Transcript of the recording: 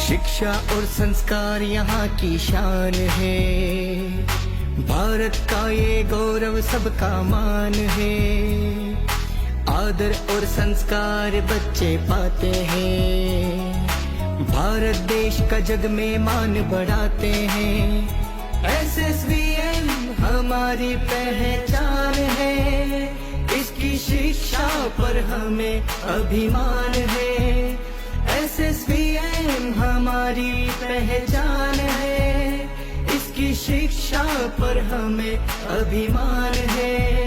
शिक्षा और संस्कार यहाँ की शान है, भारत का ये गौरव सबका मान है। आदर और संस्कार बच्चे पाते हैं, भारत देश का जग में मान बढ़ाते हैं। एसएसवीएम हमारी पहचान है, इसकी शिक्षा पर हमें अभिमान है। एसएसवीएम हमारी पहचान है, इसकी शिक्षा पर हमें अभिमान है।